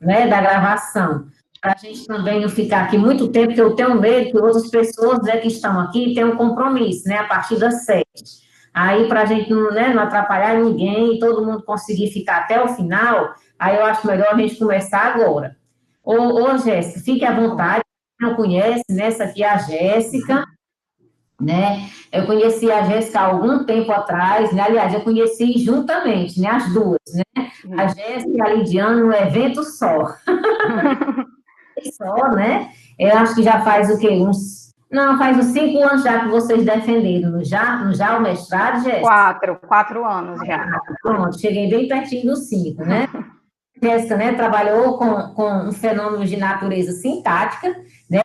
né, da gravação, para a gente também não ficar aqui muito tempo, porque eu tenho medo que outras pessoas, né, que estão aqui tenham um compromisso, né, a partir das 7. Aí, para a gente não, né, não atrapalhar ninguém e todo mundo conseguir ficar até o final, aí eu acho melhor a gente começar agora. Ô Jéssica, fique à vontade, quem não conhece, né, essa aqui é a Jéssica, né? Eu conheci a Jéssica há algum tempo atrás, né? Aliás, eu conheci juntamente, né? As duas, né? A Jéssica e a Lidiane no evento só. Só, né? Eu acho que já faz o quê? Não, faz uns 5 anos já que vocês defenderam, já o mestrado, Jéssica? 4 anos já. Pronto, cheguei bem pertinho dos 5, né? Jéssica, né, trabalhou com um fenômeno de natureza sintática, né?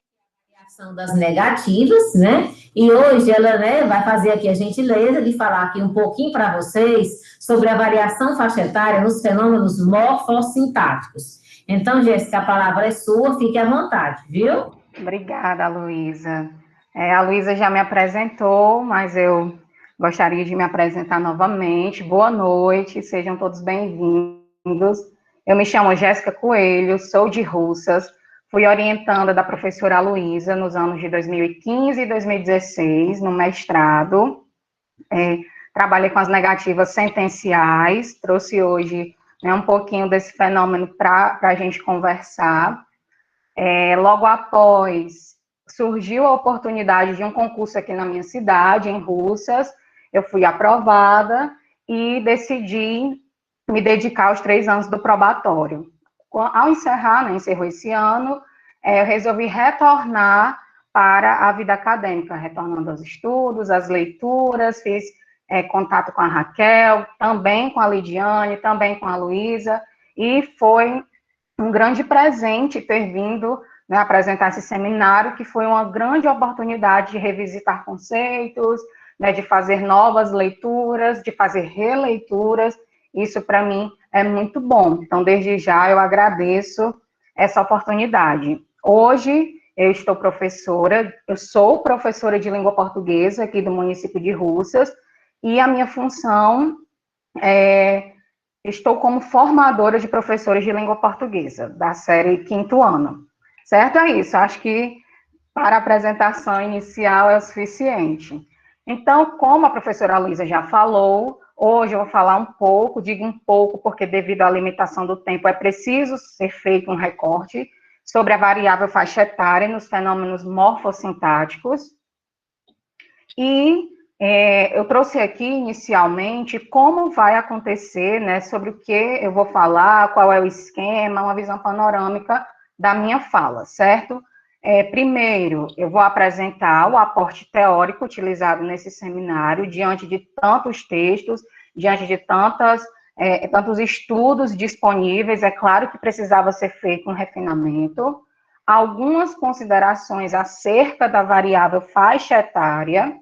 Ação das negativas, né? E hoje ela, né, vai fazer aqui a gentileza de falar aqui um pouquinho para vocês sobre a variação faixa etária nos fenômenos morfossintáticos. Então, Jéssica, a palavra é sua, fique à vontade, viu? Obrigada, Luísa. A Luísa já me apresentou, mas eu gostaria de me apresentar novamente. Boa noite, sejam todos bem-vindos. Eu me chamo Jéssica Coelho, sou de Russas, fui orientanda da professora Luísa nos anos de 2015 e 2016, no mestrado. Trabalhei com as negativas sentenciais, trouxe hoje, né, um pouquinho desse fenômeno para a gente conversar. Logo após, surgiu a oportunidade de um concurso aqui na minha cidade, em Russas, eu fui aprovada e decidi me dedicar aos 3 anos do probatório. Ao encerrar, né, encerrou esse ano, eu resolvi retornar para a vida acadêmica, retornando aos estudos, às leituras, fiz contato com a Raquel, também com a Lidiane, também com a Luísa, e foi um grande presente ter vindo, né, apresentar esse seminário, que foi uma grande oportunidade de revisitar conceitos, né, de fazer novas leituras, de fazer releituras. Isso, para mim, é muito bom. Então, desde já, eu agradeço essa oportunidade. Hoje, eu sou professora de língua portuguesa aqui do município de Russas, e a minha função estou como formadora de professores de língua portuguesa, da série 5º ano. Certo? É isso. Acho que para a apresentação inicial é o suficiente. Então, como a professora Luísa já falou, hoje eu vou falar um pouco, digo um pouco, porque devido à limitação do tempo é preciso ser feito um recorte sobre a variável faixa etária nos fenômenos morfossintáticos. E eu trouxe aqui, inicialmente, como vai acontecer, né, sobre o que eu vou falar, qual é o esquema, uma visão panorâmica da minha fala, certo? Primeiro, eu vou apresentar o aporte teórico utilizado nesse seminário, diante de tantos textos, diante de tantos estudos disponíveis. É claro que precisava ser feito um refinamento. Algumas considerações acerca da variável faixa etária,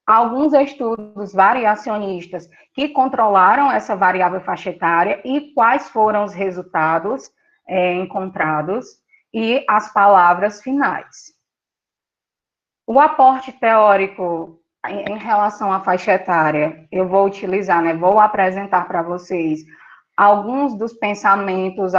alguns estudos variacionistas que controlaram essa variável faixa etária e quais foram os resultados encontrados, e as palavras finais. O aporte teórico em relação à faixa etária, eu vou utilizar, né, vou apresentar para vocês alguns dos pensamentos,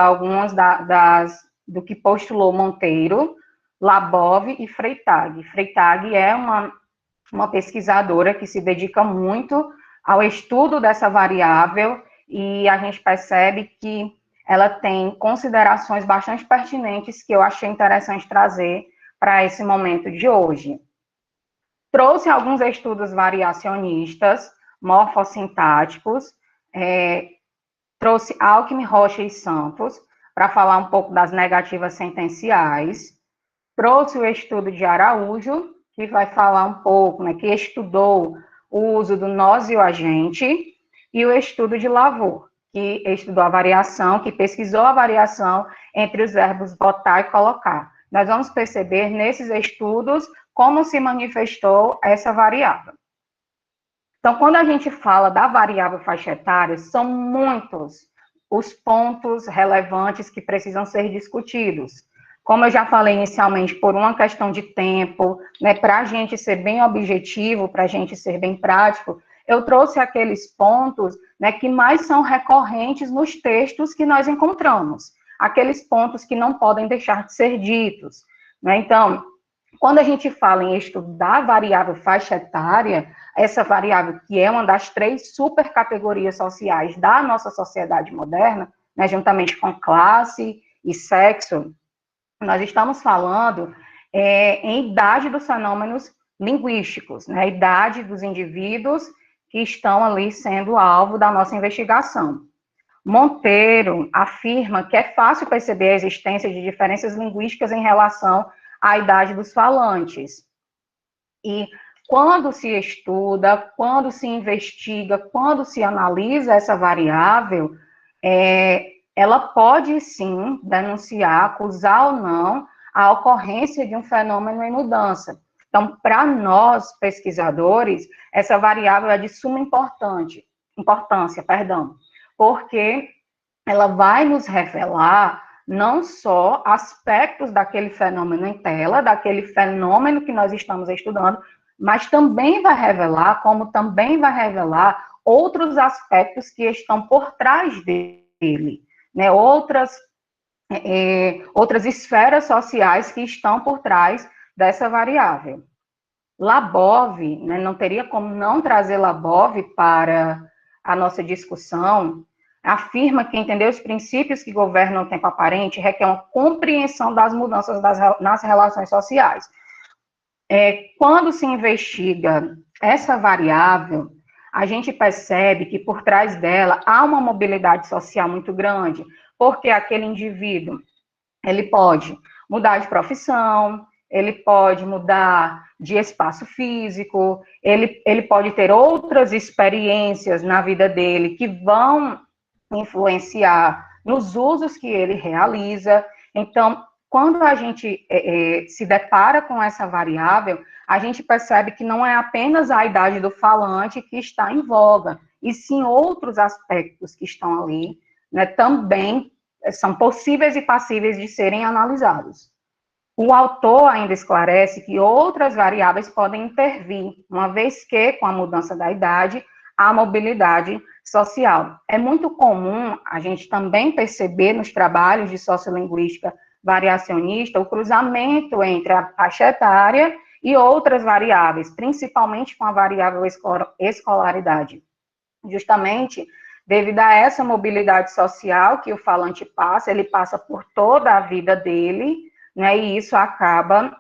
do que postulou Monteiro, Labov e Freytag. Freytag é uma pesquisadora que se dedica muito ao estudo dessa variável, e a gente percebe que ela tem considerações bastante pertinentes que eu achei interessante trazer para esse momento de hoje. Trouxe alguns estudos variacionistas, morfossintáticos, trouxe Alckmin, Rocha e Santos, para falar um pouco das negativas sentenciais. Trouxe o estudo de Araújo, que vai falar um pouco, né, que estudou o uso do nós e o agente, e o estudo de Lavaux, que estudou a variação, que pesquisou a variação entre os verbos botar e colocar. Nós vamos perceber nesses estudos como se manifestou essa variável. Então, quando a gente fala da variável faixa etária, são muitos os pontos relevantes que precisam ser discutidos. Como eu já falei inicialmente, por uma questão de tempo, né, para a gente ser bem objetivo, para a gente ser bem prático, eu trouxe aqueles pontos, né, que mais são recorrentes nos textos que nós encontramos. aqueles pontos que não podem deixar de ser ditos, né? Então, quando a gente fala em estudar a variável faixa etária, essa variável que é uma das 3 supercategorias sociais da nossa sociedade moderna, né, juntamente com classe e sexo, nós estamos falando em idade dos fenômenos linguísticos, né, a idade dos indivíduos que estão ali sendo alvo da nossa investigação. Monteiro afirma que é fácil perceber a existência de diferenças linguísticas em relação à idade dos falantes. E quando se estuda, quando se investiga, quando se analisa essa variável, ela pode sim denunciar, acusar ou não a ocorrência de um fenômeno em mudança. Então, para nós, pesquisadores, essa variável é de suma importância, porque ela vai nos revelar não só aspectos daquele fenômeno em tela, daquele fenômeno que nós estamos estudando, mas também vai revelar, como também vai revelar outros aspectos que estão por trás dele, né? Outras esferas sociais que estão por trás dessa variável. Labov, né, não teria como não trazer Labov para a nossa discussão, afirma que entender os princípios que governam o tempo aparente requer uma compreensão das mudanças nas relações sociais. Quando se investiga essa variável, a gente percebe que por trás dela há uma mobilidade social muito grande, porque aquele indivíduo, ele pode mudar de profissão, ele pode mudar de espaço físico, ele pode ter outras experiências na vida dele que vão influenciar nos usos que ele realiza. Então, quando a gente se depara com essa variável, a gente percebe que não é apenas a idade do falante que está em voga, e sim outros aspectos que estão ali, né, também são possíveis e passíveis de serem analisados. O autor ainda esclarece que outras variáveis podem intervir, uma vez que, com a mudança da idade, há mobilidade social. É muito comum a gente também perceber nos trabalhos de sociolinguística variacionista o cruzamento entre a faixa etária e outras variáveis, principalmente com a variável escolaridade. Justamente devido a essa mobilidade social que o falante passa, ele passa por toda a vida dele, né, e isso acaba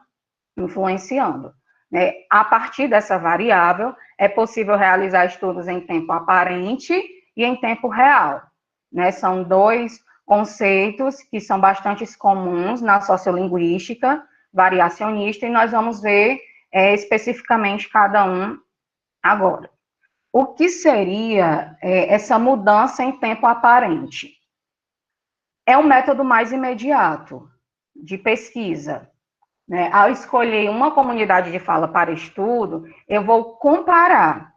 influenciando. Né? A partir dessa variável, é possível realizar estudos em tempo aparente e em tempo real. Né? São 2 conceitos que são bastante comuns na sociolinguística variacionista, e nós vamos ver especificamente cada um agora. O que seria essa mudança em tempo aparente? É um método mais imediato de pesquisa. Né? Ao escolher uma comunidade de fala para estudo, eu vou comparar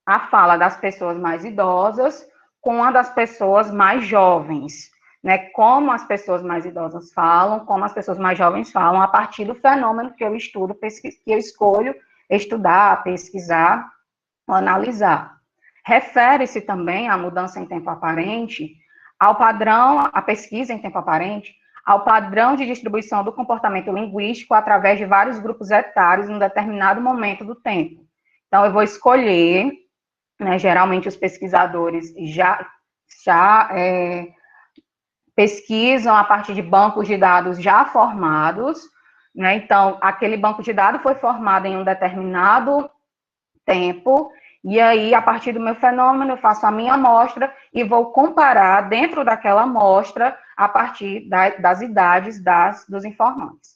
a fala das pessoas mais idosas com a das pessoas mais jovens. Né? Como as pessoas mais idosas falam, como as pessoas mais jovens falam, a partir do fenômeno que eu estudo, que eu escolho estudar, pesquisar, analisar. Refere-se também a mudança em tempo aparente ao padrão, a pesquisa em tempo aparente, ao padrão de distribuição do comportamento linguístico através de vários grupos etários em um determinado momento do tempo. Então, eu vou escolher, né, geralmente os pesquisadores já pesquisam a partir de bancos de dados já formados, né? Então, aquele banco de dados foi formado em um determinado tempo, e aí, a partir do meu fenômeno, eu faço a minha amostra e vou comparar dentro daquela amostra a partir das idades dos informantes.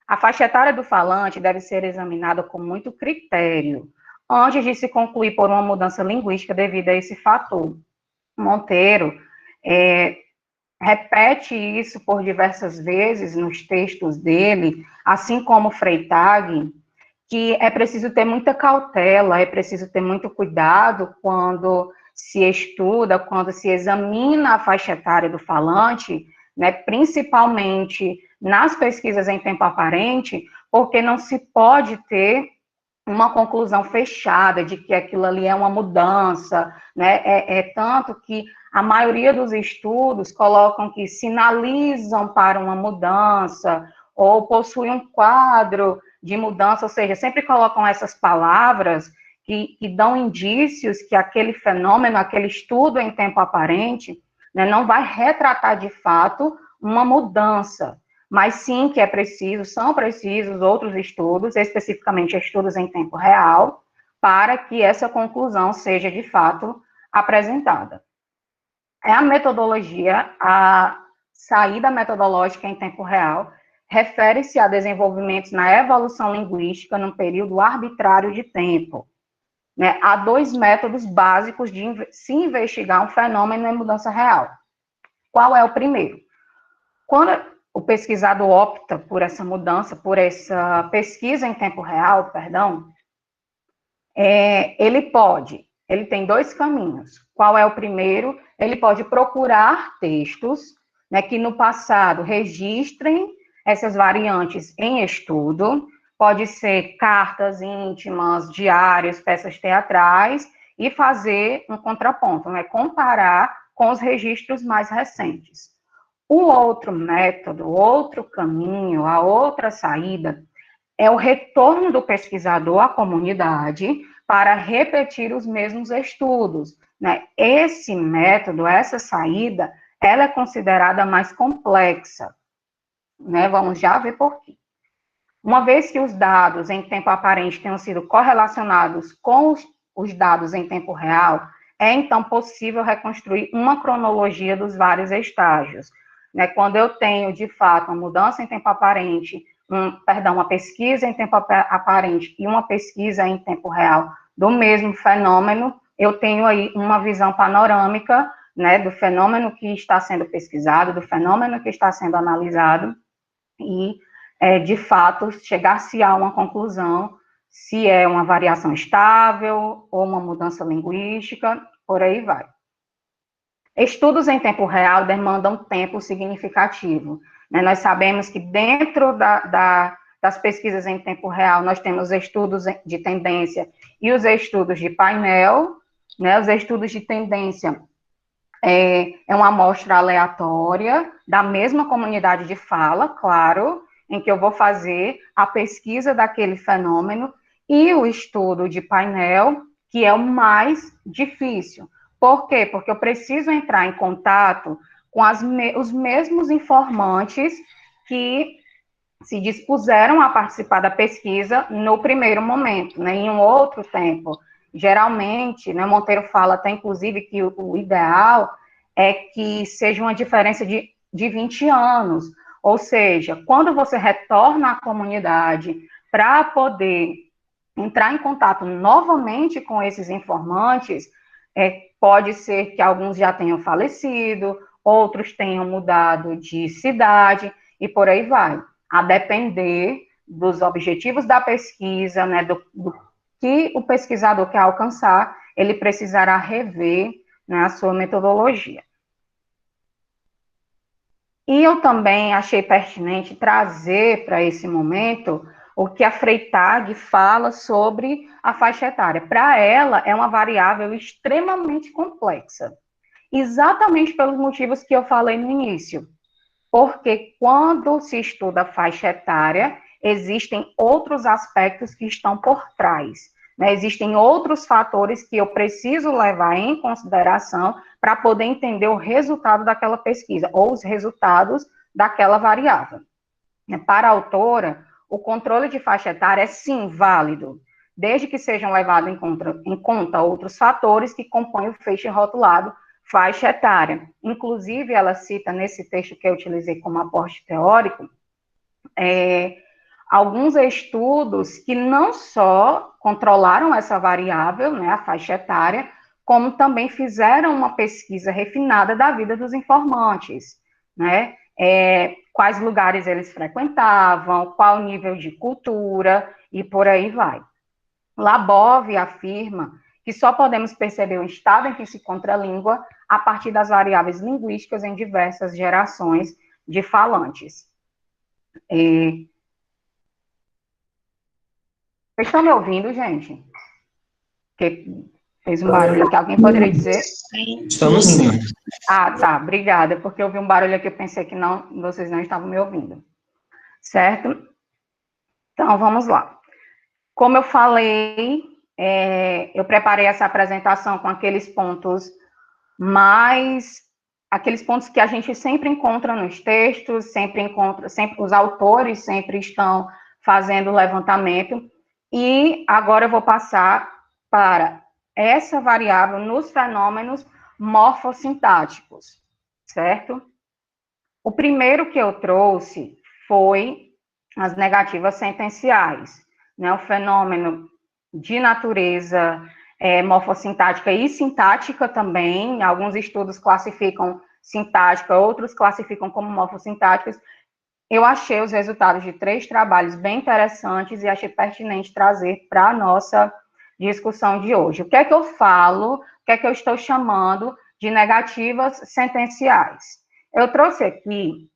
A faixa etária do falante deve ser examinada com muito critério, antes de se concluir por uma mudança linguística devido a esse fator. Monteiro repete isso por diversas vezes nos textos dele, assim como Freytag, que é preciso ter muita cautela, é preciso ter muito cuidado quando se estuda, quando se examina a faixa etária do falante, né, principalmente nas pesquisas em tempo aparente, porque não se pode ter uma conclusão fechada de que aquilo ali é uma mudança, né, tanto que a maioria dos estudos colocam que sinalizam para uma mudança, ou possuem um quadro de mudança, ou seja, sempre colocam essas palavras que dão indícios que aquele fenômeno, aquele estudo em tempo aparente, né, não vai retratar de fato uma mudança, mas sim que são precisos outros estudos, especificamente estudos em tempo real, para que essa conclusão seja de fato apresentada. É a metodologia, a saída metodológica em tempo real, refere-se a desenvolvimentos na evolução linguística num período arbitrário de tempo. Né? Há dois métodos básicos de se investigar um fenômeno em mudança real. Qual é o primeiro? Quando o pesquisador opta por essa mudança, por essa pesquisa em tempo real, ele tem dois caminhos. Qual é o primeiro? Ele pode procurar textos, né, que no passado registrem essas variantes em estudo, pode ser cartas íntimas, diários, peças teatrais, e fazer um contraponto, né, comparar com os registros mais recentes. O outro método, o outro caminho, a outra saída é o retorno do pesquisador à comunidade para repetir os mesmos estudos. Né? Esse método, essa saída, ela é considerada mais complexa. Né? Vamos já ver por quê. Uma vez que os dados em tempo aparente tenham sido correlacionados com os dados em tempo real, é então possível reconstruir uma cronologia dos vários estágios. Né? Quando eu tenho, de fato, uma mudança em tempo aparente, uma pesquisa em tempo aparente e uma pesquisa em tempo real do mesmo fenômeno, eu tenho aí uma visão panorâmica, né, do fenômeno que está sendo pesquisado, do fenômeno que está sendo analisado, e, de fato, chegar-se a uma conclusão se é uma variação estável ou uma mudança linguística, por aí vai. Estudos em tempo real demandam tempo significativo. Né? Nós sabemos que dentro das pesquisas em tempo real, nós temos estudos de tendência e os estudos de painel. Né? Os estudos de tendência é uma amostra aleatória da mesma comunidade de fala, claro, em que eu vou fazer a pesquisa daquele fenômeno, e o estudo de painel, que é o mais difícil. Por quê? Porque eu preciso entrar em contato com os mesmos informantes que se dispuseram a participar da pesquisa no primeiro momento, né, em um outro tempo. Geralmente, né, Monteiro fala até, inclusive, que o ideal é que seja uma diferença de 20 anos, ou seja, quando você retorna à comunidade para poder entrar em contato novamente com esses informantes, pode ser que alguns já tenham falecido, outros tenham mudado de cidade, e por aí vai. A depender dos objetivos da pesquisa, né, do que o pesquisador quer alcançar, ele precisará rever, né, a sua metodologia. E eu também achei pertinente trazer para esse momento o que a Freytag fala sobre a faixa etária. Para ela, é uma variável extremamente complexa, exatamente pelos motivos que eu falei no início. Porque quando se estuda a faixa etária, existem outros aspectos que estão por trás. Né? Existem outros fatores que eu preciso levar em consideração para poder entender o resultado daquela pesquisa, ou os resultados daquela variável. Para a autora, o controle de faixa etária é sim válido, desde que sejam levados em conta outros fatores que compõem o feixe rotulado faixa etária. Inclusive, ela cita nesse texto que eu utilizei como aporte teórico, alguns estudos que não só controlaram essa variável, né, a faixa etária, como também fizeram uma pesquisa refinada da vida dos informantes, né, quais lugares eles frequentavam, qual nível de cultura, e por aí vai. Labov afirma que só podemos perceber o estado em que se encontra a língua a partir das variáveis linguísticas em diversas gerações de falantes. Vocês estão me ouvindo, gente? Porque Fez um barulho aqui. Alguém poderia dizer? Estamos sim. Ah, tá. Obrigada, porque eu vi um barulho aqui, eu pensei que não, vocês não estavam me ouvindo. Certo? Então, vamos lá. Como eu falei, eu preparei essa apresentação com aqueles pontos aqueles pontos que a gente sempre encontra nos textos, sempre os autores sempre estão fazendo levantamento, e agora eu vou passar para essa variável nos fenômenos morfossintáticos, certo? O primeiro que eu trouxe foi as negativas sentenciais, né? O fenômeno de natureza morfossintática e sintática também. Alguns estudos classificam sintática, outros classificam como morfossintáticas. Eu achei os resultados de 3 trabalhos bem interessantes e achei pertinente trazer para a nossa discussão de hoje. O que é que eu falo, o que é que eu estou chamando de negativas sentenciais? Eu trouxe aqui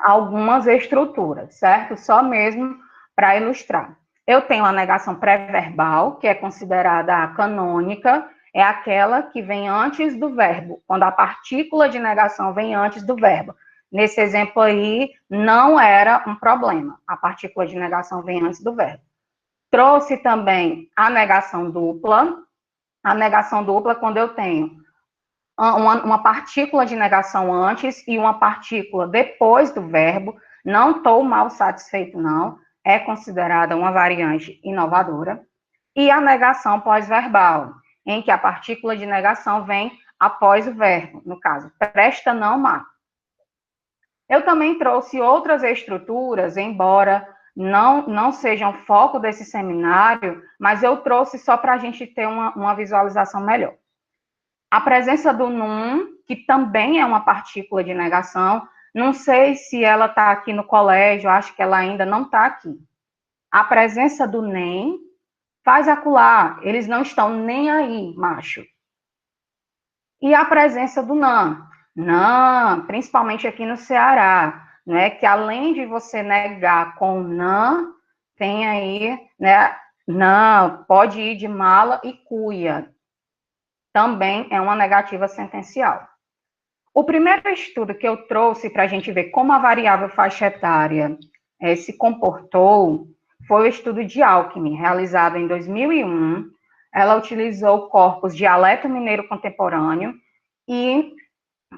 algumas estruturas, certo? Só mesmo para ilustrar. Eu tenho a negação pré-verbal, que é considerada a canônica, é aquela que vem antes do verbo, quando a partícula de negação vem antes do verbo. Nesse exemplo aí, não era um problema, a partícula de negação vem antes do verbo. Trouxe também a negação dupla quando eu tenho uma partícula de negação antes e uma partícula depois do verbo, não estou mal satisfeito, não, é considerada uma variante inovadora. E a negação pós-verbal, em que a partícula de negação vem após o verbo, no caso, presta, não, mata. Eu também trouxe outras estruturas, embora não sejam foco desse seminário, mas eu trouxe só para a gente ter uma visualização melhor. A presença do num, que também é uma partícula de negação, não sei se ela está aqui no colégio, acho que ela ainda não está aqui. A presença do nem faz acular, eles não estão nem aí, macho. E a presença do não, principalmente aqui no Ceará, né, que além de você negar com não, tem aí, né, não, pode ir de mala e cuia. Também é uma negativa sentencial. O primeiro estudo que eu trouxe para a gente ver como a variável faixa etária se comportou foi o estudo de Alckmin, realizado em 2001. Ela utilizou o corpus Dialeto Mineiro Contemporâneo e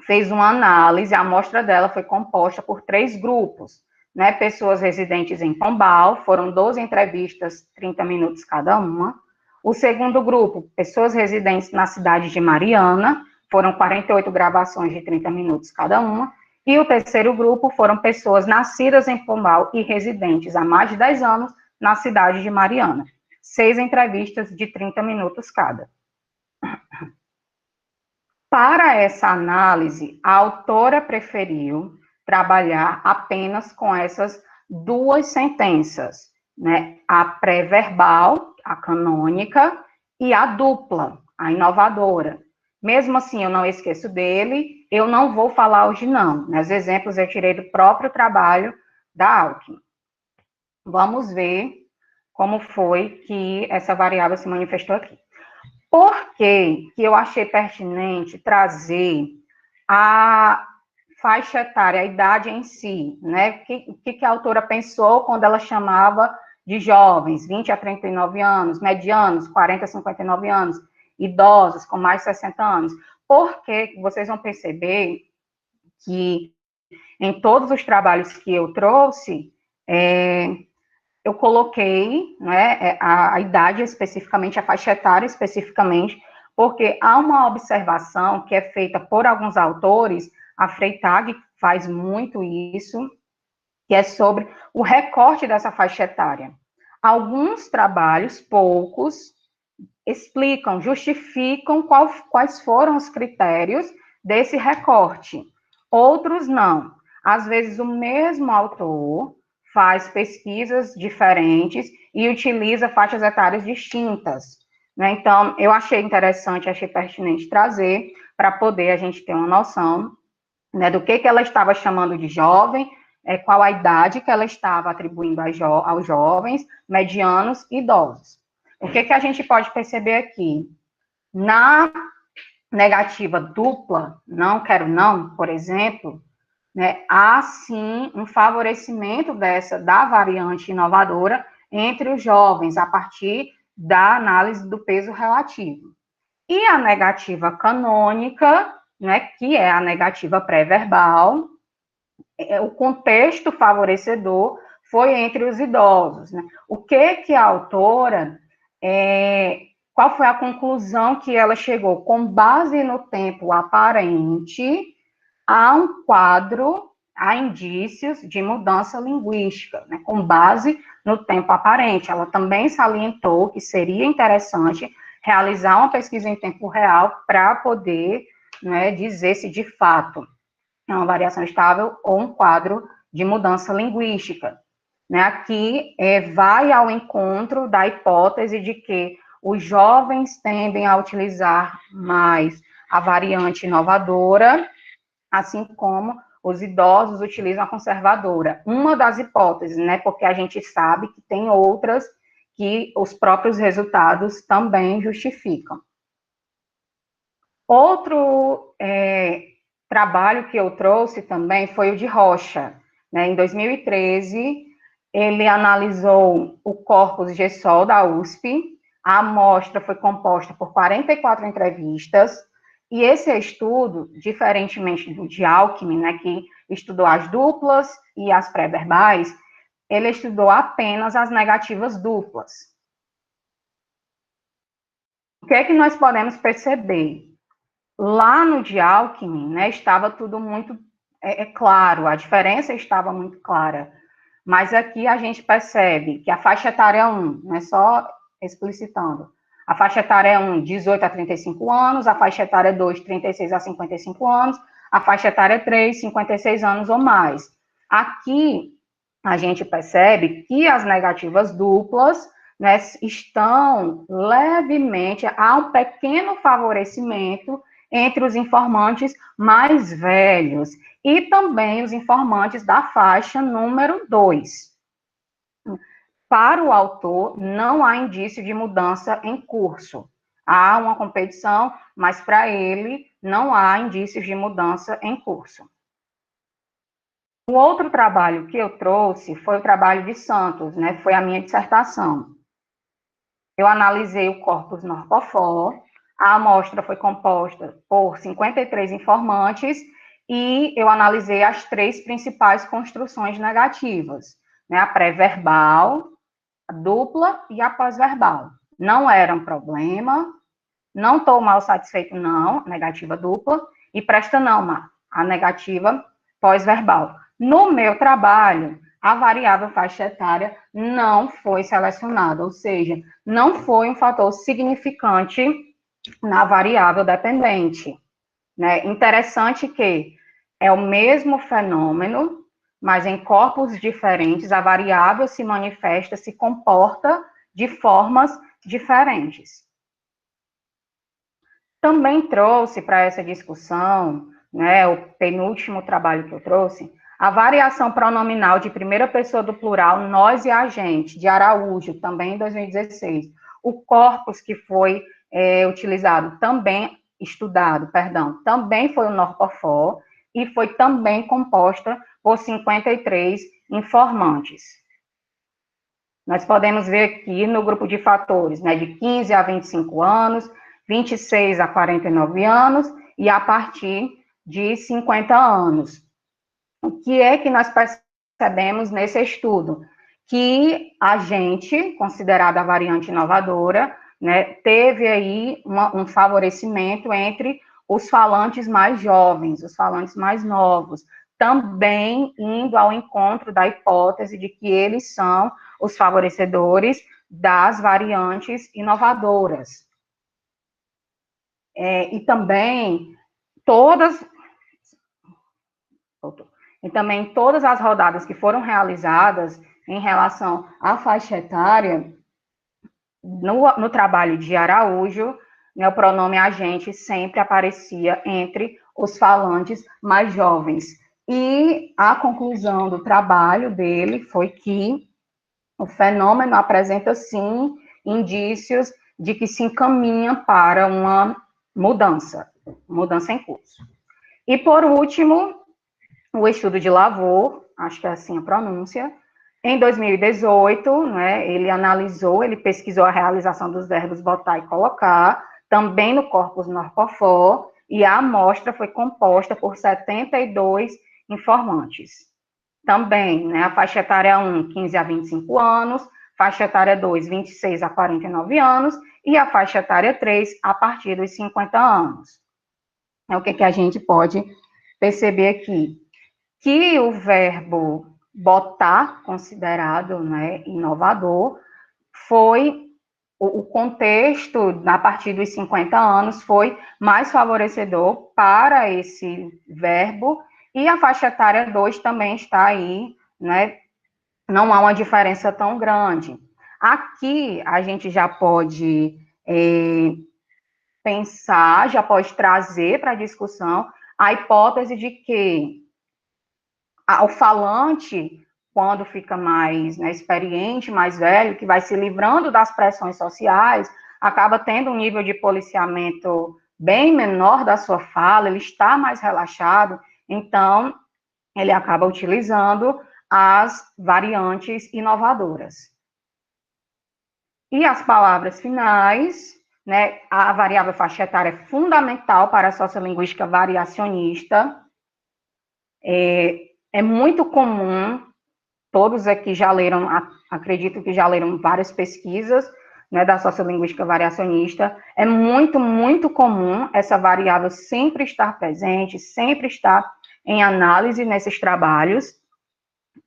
fez uma análise. A amostra dela foi composta por 3 grupos, né? Pessoas residentes em Pombal, foram 12 entrevistas, 30 minutos cada uma. O segundo grupo, pessoas residentes na cidade de Mariana, foram 48 gravações de 30 minutos cada uma. E o terceiro grupo foram pessoas nascidas em Pombal e residentes há mais de 10 anos na cidade de Mariana. 6 entrevistas de 30 minutos cada. Para essa análise, a autora preferiu trabalhar apenas com essas 2 sentenças, né? A pré-verbal, a canônica, e a dupla, a inovadora. Mesmo assim, eu não esqueço dele, eu não vou falar hoje não. Os exemplos eu tirei do próprio trabalho da Alckmin. Vamos ver como foi que essa variável se manifestou aqui. Por que eu achei pertinente trazer a faixa etária, a idade em si, né? O que a autora pensou quando ela chamava de jovens, 20 a 39 anos, medianos, 40 a 59 anos, idosos com mais de 60 anos? Porque vocês vão perceber que em todos os trabalhos que eu trouxe, eu coloquei, né, a idade especificamente, a faixa etária especificamente, porque há uma observação que é feita por alguns autores, a Freytag faz muito isso, que é sobre o recorte dessa faixa etária. Alguns trabalhos, poucos, explicam, justificam quais foram os critérios desse recorte. Outros não. Às vezes o mesmo autor faz pesquisas diferentes e utiliza faixas etárias distintas, né? Então, eu achei interessante, achei pertinente trazer para poder a gente ter uma noção, né, do que ela estava chamando de jovem, qual a idade que ela estava atribuindo aos jovens, medianos e idosos. O que a gente pode perceber aqui? Na negativa dupla, não quero não, por exemplo, né, há sim um favorecimento da variante inovadora entre os jovens, a partir da análise do peso relativo. E a negativa canônica, né, que é a negativa pré-verbal, o contexto favorecedor foi entre os idosos. Né? O que a autora, qual foi a conclusão que ela chegou? Com base no tempo aparente, há um quadro, há indícios de mudança linguística, né? Com base no tempo aparente. Ela também salientou que seria interessante realizar uma pesquisa em tempo real para poder, né, dizer se de fato é uma variação estável ou um quadro de mudança linguística. Né? Aqui vai ao encontro da hipótese de que os jovens tendem a utilizar mais a variante inovadora, assim como os idosos utilizam a conservadora. Uma das hipóteses, né? Porque a gente sabe que tem outras que os próprios resultados também justificam. Outro trabalho que eu trouxe também foi o de Rocha. Né? Em 2013, ele analisou o corpus GESOL da USP, a amostra foi composta por 44 entrevistas, e esse estudo, diferentemente do de Alckmin, né, que estudou as duplas e as pré-verbais, ele estudou apenas as negativas duplas. O que é que nós podemos perceber? Lá no de Alckmin, né, estava tudo muito claro, a diferença estava muito clara. Mas aqui a gente percebe que a faixa etária 1, né, só explicitando, a faixa etária 1, 18 a 35 anos, a faixa etária 2, 36 a 55 anos, a faixa etária 3, 56 anos ou mais. Aqui a gente percebe que as negativas duplas, né, estão levemente, há um pequeno favorecimento entre os informantes mais velhos e também os informantes da faixa número 2. Para o autor, não há indício de mudança em curso. Há uma competição, mas para ele não há indícios de mudança em curso. O outro trabalho que eu trouxe foi o trabalho de Santos, né? Foi a minha dissertação. Eu analisei o corpus Norcofor, a amostra foi composta por 53 informantes e eu analisei as 3 principais construções negativas, né? A pré-verbal, a dupla e a pós-verbal. Não era um problema, não estou mal satisfeito, não, negativa dupla, e presta não, a negativa pós-verbal. No meu trabalho, a variável faixa etária não foi selecionada, ou seja, não foi um fator significante na variável dependente. Né? Interessante que é o mesmo fenômeno, mas em corpos diferentes, a variável se manifesta, se comporta de formas diferentes. Também trouxe para essa discussão, né, o penúltimo trabalho que eu trouxe, a variação pronominal de primeira pessoa do plural, nós e a gente, de Araújo, também em 2016. O corpus que foi utilizado, também estudado, perdão, também foi o Norcofor, e foi também composta por 53 informantes. Nós podemos ver aqui no grupo de fatores, né, de 15 a 25 anos, 26 a 49 anos e a partir de 50 anos. O que é que nós percebemos nesse estudo? Que a gente, considerada a variante inovadora, né, teve aí um favorecimento entre os falantes mais jovens, os falantes mais novos, também indo ao encontro da hipótese de que eles são os favorecedores das variantes inovadoras. E também todas as rodadas que foram realizadas em relação à faixa etária, no trabalho de Araújo, né, o pronome agente sempre aparecia entre os falantes mais jovens. E a conclusão do trabalho dele foi que o fenômeno apresenta, sim, indícios de que se encaminha para uma mudança em curso. E, por último, o estudo de Lavaux, acho que é assim a pronúncia, em 2018, né, ele pesquisou a realização dos verbos botar e colocar, também no corpus Norcofor, e a amostra foi composta por 72 informantes. Também, né, a faixa etária 1, 15 a 25 anos, faixa etária 2, 26 a 49 anos, e a faixa etária 3, a partir dos 50 anos. É o que a gente pode perceber aqui. Que o verbo botar, considerado, né, inovador, foi o contexto, a partir dos 50 anos, foi mais favorecedor para esse verbo, e a faixa etária 2 também está aí, né, não há uma diferença tão grande. Aqui, a gente já pode pensar, já pode trazer para a discussão a hipótese de que o falante, quando fica mais, né, experiente, mais velho, que vai se livrando das pressões sociais, acaba tendo um nível de policiamento bem menor da sua fala, ele está mais relaxado, então ele acaba utilizando as variantes inovadoras. E as palavras finais, né, a variável faixa etária é fundamental para a sociolinguística variacionista. É muito comum, todos aqui já leram, acredito que já leram várias pesquisas, né, da sociolinguística variacionista, é muito, muito comum essa variável sempre estar presente, sempre estar em análise nesses trabalhos,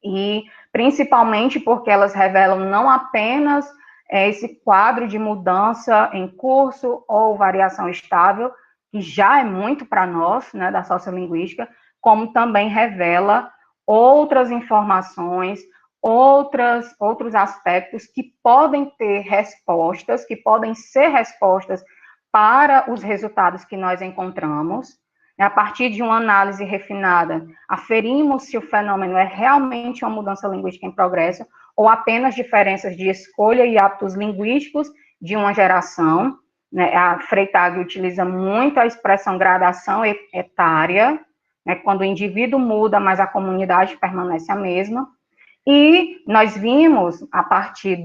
e principalmente porque elas revelam não apenas esse quadro de mudança em curso ou variação estável, que já é muito para nós, né, da sociolinguística, como também revela outras informações, outros aspectos que podem ter respostas, que podem ser respostas para os resultados que nós encontramos. A partir de uma análise refinada, aferimos se o fenômeno é realmente uma mudança linguística em progresso ou apenas diferenças de escolha e hábitos linguísticos de uma geração. Né? A Freytag utiliza muito a expressão gradação etária, né? Quando o indivíduo muda, mas a comunidade permanece a mesma. E nós vimos, a partir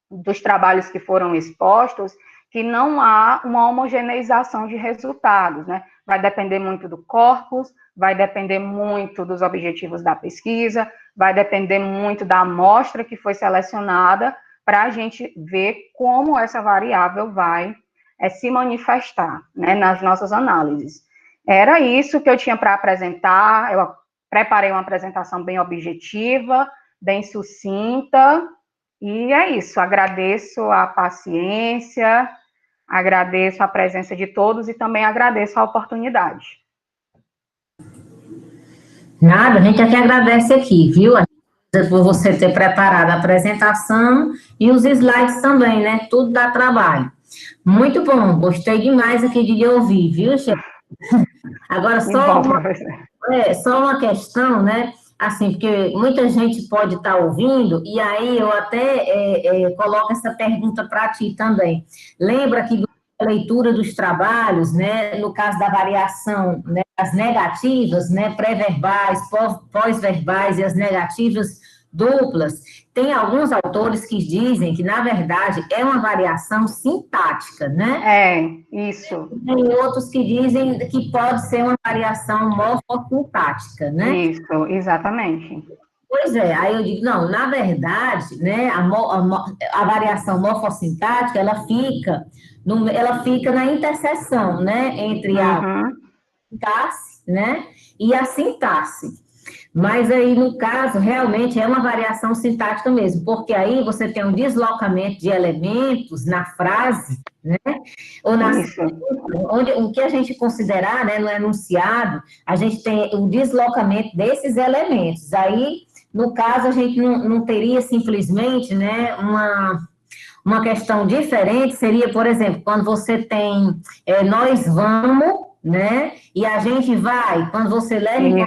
dos trabalhos que foram expostos, que não há uma homogeneização de resultados, né? Vai depender muito do corpus, vai depender muito dos objetivos da pesquisa, vai depender muito da amostra que foi selecionada para a gente ver como essa variável vai se manifestar, né, nas nossas análises. Era isso que eu tinha para apresentar. Eu preparei uma apresentação bem objetiva, bem sucinta, e é isso. Agradeço a paciência, agradeço a presença de todos e também agradeço a oportunidade. Nada, a gente aqui agradece aqui, viu? Por você ter preparado a apresentação e os slides também, né? Tudo dá trabalho. Muito bom, gostei demais aqui de lhe ouvir, viu, chefe? Agora, só uma questão, né? Assim, porque muita gente pode estar ouvindo, e aí eu até coloco essa pergunta para ti também. Lembra que a leitura dos trabalhos, né, no caso da variação, né, as negativas, né, pré-verbais, pós-verbais e as negativas duplas, tem alguns autores que dizem que, na verdade, é uma variação sintática, né? É, isso. Tem outros que dizem que pode ser uma variação morfossintática, né? Isso, exatamente. Pois é, aí eu digo, não, na verdade, né, a variação morfossintática, ela fica na interseção, né, entre a sintaxe, né, e a sintaxe. Mas aí, no caso, realmente é uma variação sintática mesmo, porque aí você tem um deslocamento de elementos na frase, né? Ou onde o que a gente considerar, né, no enunciado, a gente tem o deslocamento desses elementos. Aí, no caso, a gente não teria simplesmente, né, uma questão diferente, seria, por exemplo, quando você tem nós vamos, né, e a gente vai, quando você leva em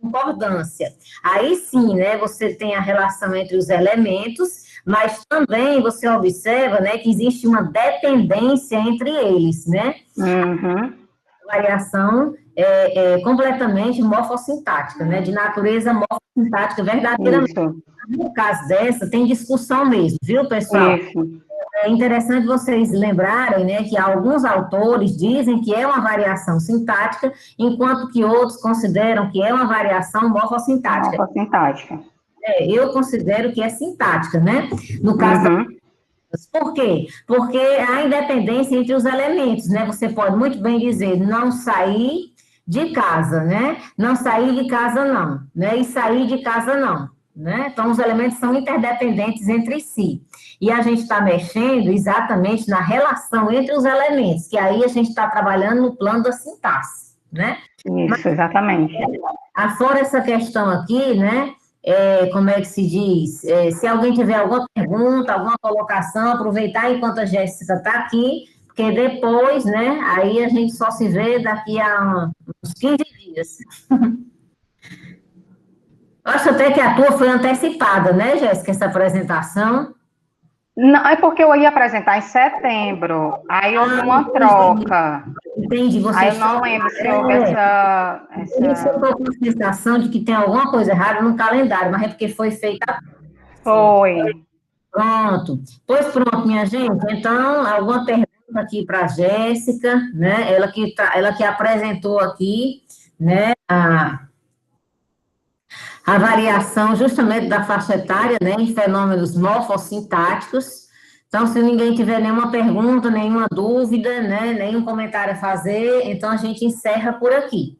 concordância. Aí sim, né, você tem a relação entre os elementos, mas também você observa, né, que existe uma dependência entre eles, né? Uhum. Variação completamente morfossintática, né, de natureza morfossintática verdadeiramente. Isso, No caso dessa, tem discussão mesmo, viu, pessoal? isso. É interessante vocês lembrarem, né, que alguns autores dizem que é uma variação sintática, enquanto que outros consideram que é uma variação morfossintática. Morfossintática. Eu considero que é sintática, né? No caso Uhum. por quê? Porque há independência entre os elementos, né? Você pode muito bem dizer não sair de casa, né? Não sair de casa não, né? E sair de casa não, né? Então, os elementos são interdependentes entre si. E a gente está mexendo exatamente na relação entre os elementos, que aí a gente está trabalhando no plano da sintaxe, né? Isso, exatamente. Afora essa questão aqui, né? Como é que se diz? Se alguém tiver alguma pergunta, alguma colocação, aproveitar enquanto a Jéssica está aqui, porque depois, né? Aí a gente só se vê daqui a uns 15 dias. Acho até que a tua foi antecipada, né, Jéssica, essa apresentação? Não, é porque eu ia apresentar em setembro, aí houve uma troca. Entendi, você Aí eu está. não lembro se houve essa, Por isso eu essa... estou com a sensação de que tem alguma coisa errada no calendário, mas é porque foi feita. Foi. Pronto. Pois pronto, minha gente. Então, alguma pergunta aqui para a Jéssica, né? Ela que apresentou aqui, né? A variação justamente da faixa etária, né? Em fenômenos morfossintáticos. Então, se ninguém tiver nenhuma pergunta, nenhuma dúvida, né? Nenhum comentário a fazer, então a gente encerra por aqui.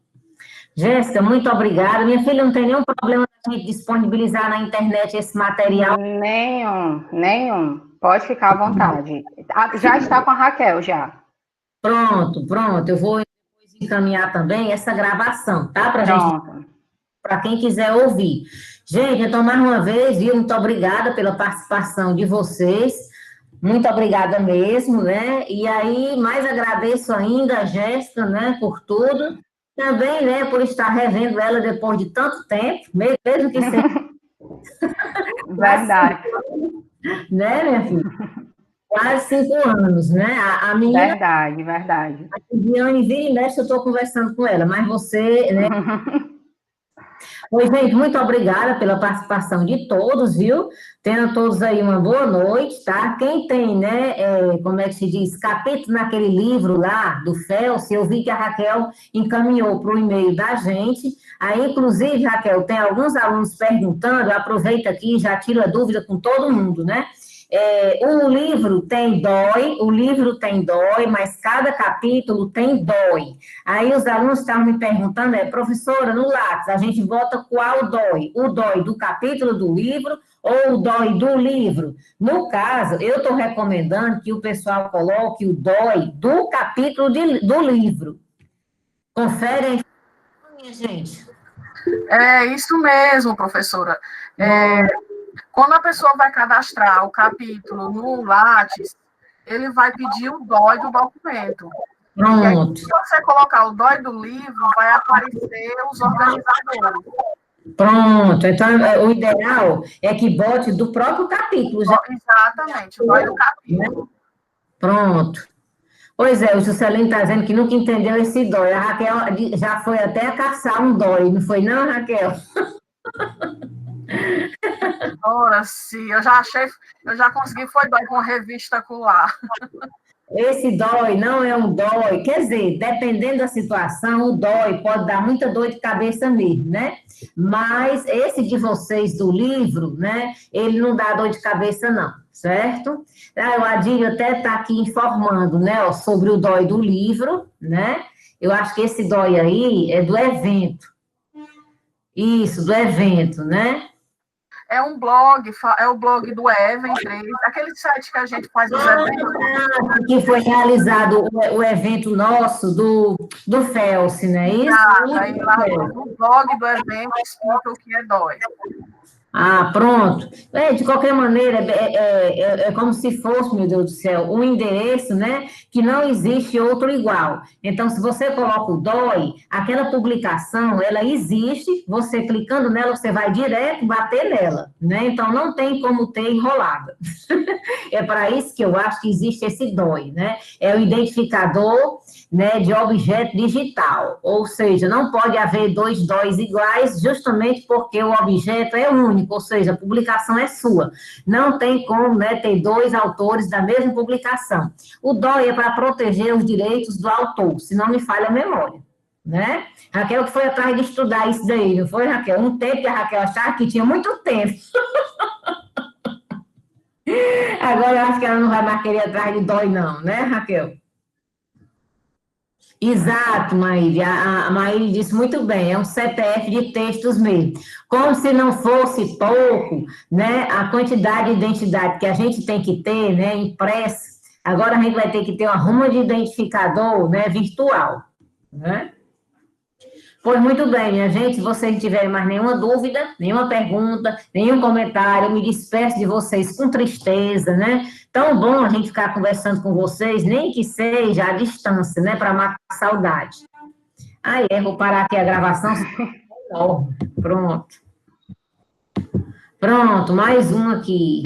Jéssica, muito obrigada. Minha filha, não tem nenhum problema a gente disponibilizar na internet esse material. Nenhum, nenhum. Pode ficar à vontade. Já está com a Raquel, já. Pronto, pronto. Eu vou encaminhar também essa gravação, tá? Para gente, Pronto. para quem quiser ouvir. Gente, então, mais uma vez, viu? Muito obrigada pela participação de vocês. Muito obrigada mesmo, né? E aí, mais agradeço ainda a Jéssica, né, por tudo. Também, né, por estar revendo ela depois de tanto tempo, mesmo que seja. Verdade. Né, minha filha? Quase 5 anos, né? A menina, Verdade, verdade. a Viviane, vira e mexe, eu estou conversando com ela, mas você, né? Oi, gente, muito obrigada pela participação de todos, viu? Tenham todos aí uma boa noite, tá? Quem tem, né, como é que se diz, capítulo naquele livro lá do Felce, eu vi que a Raquel encaminhou para o e-mail da gente. Aí, inclusive, Raquel, tem alguns alunos perguntando, aproveita aqui e já tira dúvida com todo mundo, né? O livro tem dói, mas cada capítulo tem dói. Aí os alunos estavam me perguntando, professora, no lápis, a gente bota qual dói? O dói do capítulo do livro ou o dói do livro? No caso, eu estou recomendando que o pessoal coloque o dói do capítulo do livro. Conferem, minha gente. É isso mesmo, professora. Quando a pessoa vai cadastrar o capítulo no Lattes, ele vai pedir o DOI do documento. Pronto. E aí, se você colocar o DOI do livro, vai aparecer os organizadores. Pronto. Então, o ideal é que bote do próprio capítulo. Já. Exatamente, o DOI do capítulo. Pronto. Pois é, o Juscelino está dizendo que nunca entendeu esse dói. A Raquel já foi até caçar um dói, não foi não, Raquel? Ora, sim, eu já consegui, foi dói com revista colar. Esse dói não é um dói, quer dizer, dependendo da situação, o dói pode dar muita dor de cabeça mesmo, né? Mas esse de vocês do livro, né, ele não dá dor de cabeça não, certo? O Adílio até está aqui informando, né, sobre o dói do livro, né? Eu acho que esse dói aí é do evento. Isso, do evento, né? É um blog, é o blog do Even 3, aquele site que a gente faz os eventos. Que foi realizado o evento nosso do Felce, não é isso? Aí lá no blog do evento explica o que é DOI. Ah, pronto. De qualquer maneira, é como se fosse, meu Deus do céu, um endereço, né, que não existe outro igual. Então, se você coloca o DOI, aquela publicação, ela existe, você clicando nela, você vai direto bater nela, né? Então, não tem como ter enrolada. É para isso que eu acho que existe esse DOI, né? É o identificador, né, de objeto digital, ou seja, não pode haver dois DOIs iguais, justamente porque o objeto é único, ou seja, a publicação é sua. Não tem como, né, ter dois autores da mesma publicação. O DOI é para proteger os direitos do autor, se não me falha a memória, né? Raquel que foi atrás de estudar isso daí, não foi, Raquel? Um tempo que a Raquel achava que tinha muito tempo. Agora eu acho que ela não vai mais querer atrás de DOI, não, né, Raquel? Exato, Maíri. A Maíri disse muito bem, é um CPF de textos mesmo. Como se não fosse pouco, né, a quantidade de identidade que a gente tem que ter, né, impressa, agora a gente vai ter que ter uma ruma de identificador, né, virtual, né? Pois muito bem, minha gente, se vocês tiverem mais nenhuma dúvida, nenhuma pergunta, nenhum comentário, eu me despeço de vocês com tristeza, né? Tão bom a gente ficar conversando com vocês, nem que seja à distância, né? Para matar a saudade. Aí, vou parar aqui a gravação. Pronto. Pronto, mais um aqui.